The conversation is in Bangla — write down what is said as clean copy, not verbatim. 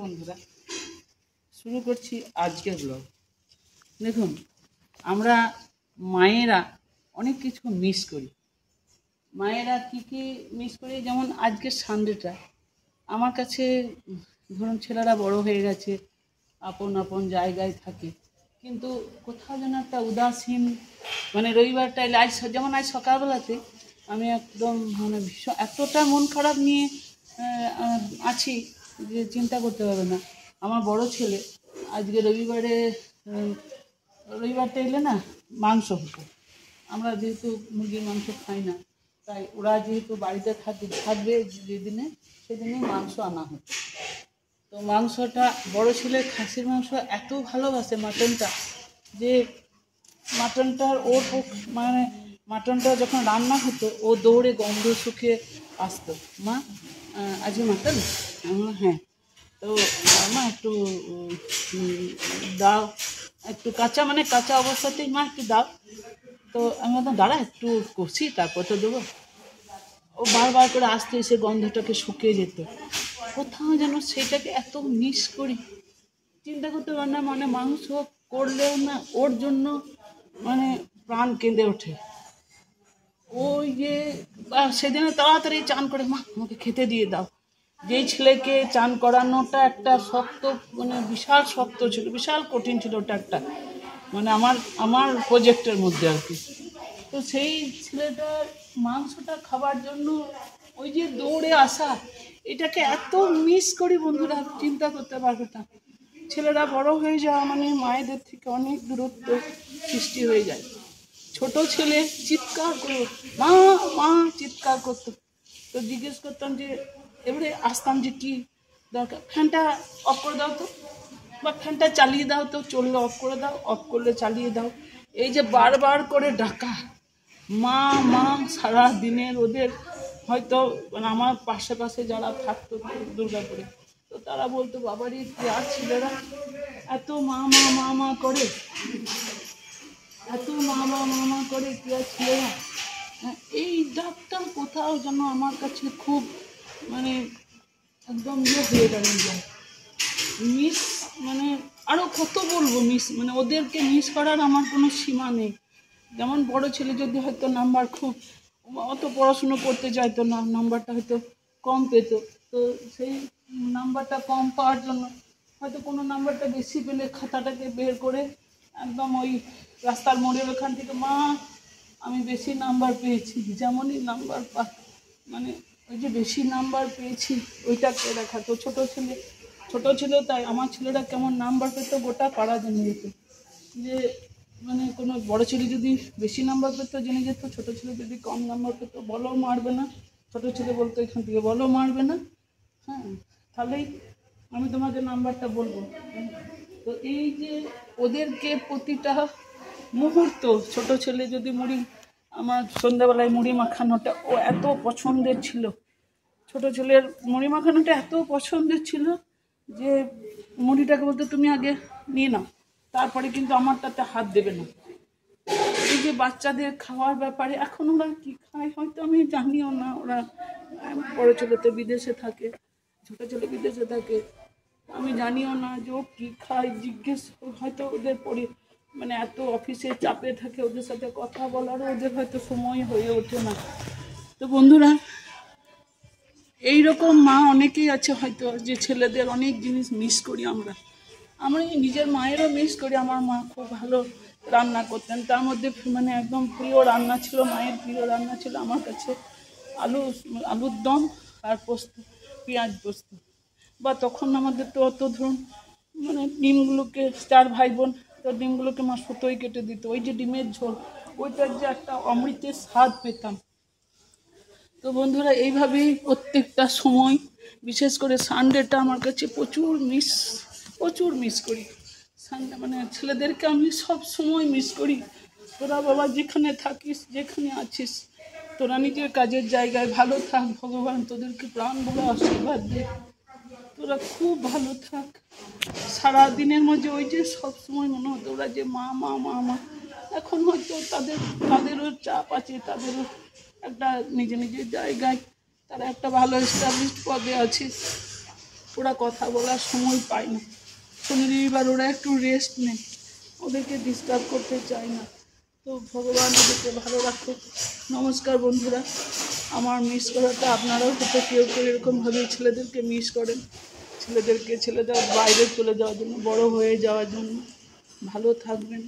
বন্ধুরা, শুরু করছি আজকের ব্লগ। দেখুন, আমরা মায়েরা অনেক কিছু মিস করি। মায়েরা কী কী মিস করি, যেমন আজকের সানডেটা আমার কাছে, ধরুন ছেলেরা বড় হয়ে গেছে, আপন আপন জায়গায় থাকে, কিন্তু কোথাও যেন একটা উদাসীন, মানে রবিবারটা এলে যেমন আজ সকালবেলাতে আমি একদম মানে ভীষণ এতটা মন খারাপ নিয়ে আছি যে চিন্তা করতে পারবে না। আমার বড় ছেলে আজকে রবিবারটা এলে না মাংস হতো। আমরা যেহেতু মুরগির মাংস খাই না, তাই ওরা যেহেতু বাড়িতে থাকবে যেদিনে, সেদিনেই মাংস আনা হতো। তো মাংসটা বড় ছেলে খাসির মাংস এত ভালোবাসে মাটনটা, যে মাটনটার মানে মাটনটা যখন রান্না হতো ও দৌড়ে গন্ধ শুকিয়ে আসতো, মা আজকে মাটন? হ্যাঁ। তো মা একটু দাও, একটু কাঁচা অবস্থাতেই মা একটু দাও। তো আমি বলতাম দাঁড়া একটু কষি তারপর তো দেবো। ও বারবার করে আসতে এসে গন্ধটাকে শুকিয়ে যেত। কোথাও যেন সেটাকে এত মিস করি, চিন্তা করতে পার না। মানে মাংস করলেও না ওর জন্য মানে প্রাণ কেঁদে ওঠে। ওই যে সেদিনে তাড়াতাড়ি চান করে মা আমাকে খেতে দিয়ে দাও। যেই ছেলেকে চান করানোটা একটা শক্ত, মানে বিশাল শক্ত ছিল, বিশাল কঠিন ছিল ওটা একটা, মানে আমার প্রজেক্টের মধ্যে আর কি। তো সেই ছেলেটার মাংসটা খাবার জন্য ওই যে দৌড়ে আসা, এটাকে এত মিস করি বন্ধুরা, চিন্তা করতে পারবে না। ছেলেরা বড় হয়ে যাওয়া মানে মায়েদের থেকে অনেক দূরত্ব সৃষ্টি হয়ে যায়। ছোট ছেলে চিৎকার করে মা মা চিৎকার করতো, তো জিজ্ঞেস করতাম যে এবারে আসতাম যে কি দরকার, ফ্যানটা অফ করে দাও তো, বা ফ্যানটা চালিয়ে দাও তো, চললে অফ করে দাও, অফ করলে চালিয়ে দাও। এই যে বারবার করে ডাকা মা মা সারা দিনের ওদের হয়তো, মানে আমার পাশে যারা থাকতো দুর্গাপুরে, তো তারা বলতো বাবারই আর ছেলেরা এত মা মা মা মা করে, এত মা মা করে কি আর ছেলেরা। এই ডাকটা কোথাও যেন আমার কাছে খুব মানে একদম হয়ে দাঁড়িয়ে যায়। মিস, মানে আরও কত বলবো মিস, মানে ওদেরকে মিস করার আমার কোনো সীমা নেই। যেমন বড় ছেলে যদি হয়তো নাম্বার খুব অত পড়াশুনো করতে চাইতো না, নাম্বারটা হয়তো কম পেত, তো সেই নাম্বারটা কম পাওয়ার জন্য হয়তো কোনো নাম্বারটা বেশি পেলে খাতাটাকে বের করে একদম ওই রাস্তার মোড়ের ওখান থেকে মা আমি বেশি নাম্বার পেয়েছি, যেমনই নাম্বার মানে ওই যে বেশি নাম্বার পেয়েছি ওইটাকে দেখাতো। ছোটো ছিল তাই আমার ছেলেরা কেমন নাম্বার পেত গোটা পাড়া জেনে যেত, যে মানে কোনো বড় ছেলে যদি বেশি নাম্বার পেত জেনে যেত, ছোটো ছেলে যদি কম নাম্বার পেত বলো মারবে না, ছোটো ছেলে বলতো এখান থেকে বলো মারবে না, হ্যাঁ তাহলেই আমি তোমাকে নাম্বারটা বলবো। তো এই যে ওদেরকে প্রতিটা মুহূর্ত, ছোট ছেলে যদি আমার সন্ধ্যাবেলায় মুড়ি মাখানোটা ও এত পছন্দের ছিল, ছোট ছেলের মুড়ি মাখানোটা এত পছন্দের ছিল যে মুড়িটাকে বলতে তুমি আগে নিয়ে নাও, তারপরে কিন্তু আমারটাতে হাত দেবে না। এই যে বাচ্চাদের খাওয়ার ব্যাপারে এখন ওরা কী খায় হয়তো আমি জানিও না। ওরা বড় ছেলে তো বিদেশে থাকে, ছোটো ছেলে বিদেশে থাকে, আমি জানিও না যে ও কী খায়। জিজ্ঞেস হয়তো ওদের মানে এত অফিসে চাপে থাকে, ওদের সাথে কথা বলারও ওদের হয়তো সময় হয়ে ওঠে না। তো বন্ধুরা, এইরকম মা অনেকেই আছে হয়তো, যে ছেলেদের অনেক জিনিস মিস করি আমরা নিজের মায়েরও মিস করি। আমার মা খুব ভালো রান্না করতেন, তার মধ্যে মানে একদম প্রিয় রান্না ছিল, মায়ের প্রিয় রান্না ছিল আমার কাছে আলুর দম আর পোস্ত, পেঁয়াজ পোস্ত। বা তখন আমাদের তো অত ধরুন মানে ডিমগুলোকে 4 ভাই বোন, তো ডিমগুলোকে মা সুতোয় কেটে দিত, ওই যে ডিমের ঝোল, ওইটার যে একটা অমৃতের স্বাদ পেতাম। তো বন্ধুরা, এইভাবেই প্রত্যেকটা সময়, বিশেষ করে সানডেটা আমার কাছে প্রচুর মিস করি। সানডে মানে ছেলেদেরকে আমি সব সময় মিস করি। তোরা বাবা যেখানে থাকিস, যেখানে আছিস, তোরা নিজের কাজের জায়গায় ভালো থাক, ভগবান তোদেরকে প্রাণ ভরে আশীর্বাদ দে, তোরা খুব ভালো থাক। সারাদিনের মধ্যে ওই যে সব সময় মনে হতো ওরা যে মা মা মা মা, এখন হয়তো তাদেরও চাপ আছে, তাদেরও একটা নিজের জায়গায় তারা একটা ভালো এস্টাবলিশড পদে আছে। ওরা কথা বলার সময় পায় না, শনি রবিবার ওরা একটু রেস্ট নেয়, ওদেরকে ডিস্টার্ব করতে চায় না। তো ভগবান ওদেরকে ভালো রাখুক। নমস্কার বন্ধুরা, আমার মিস করাটা আপনারাও হয়তো কেউ কেউ এরকমভাবেই ছেলেদেরকে মিস করেন, ছেলেরা বাইরে চলে যাওয়ার জন্য, বড় হয়ে যাওয়ার জন্য। ভালো থাকবেন।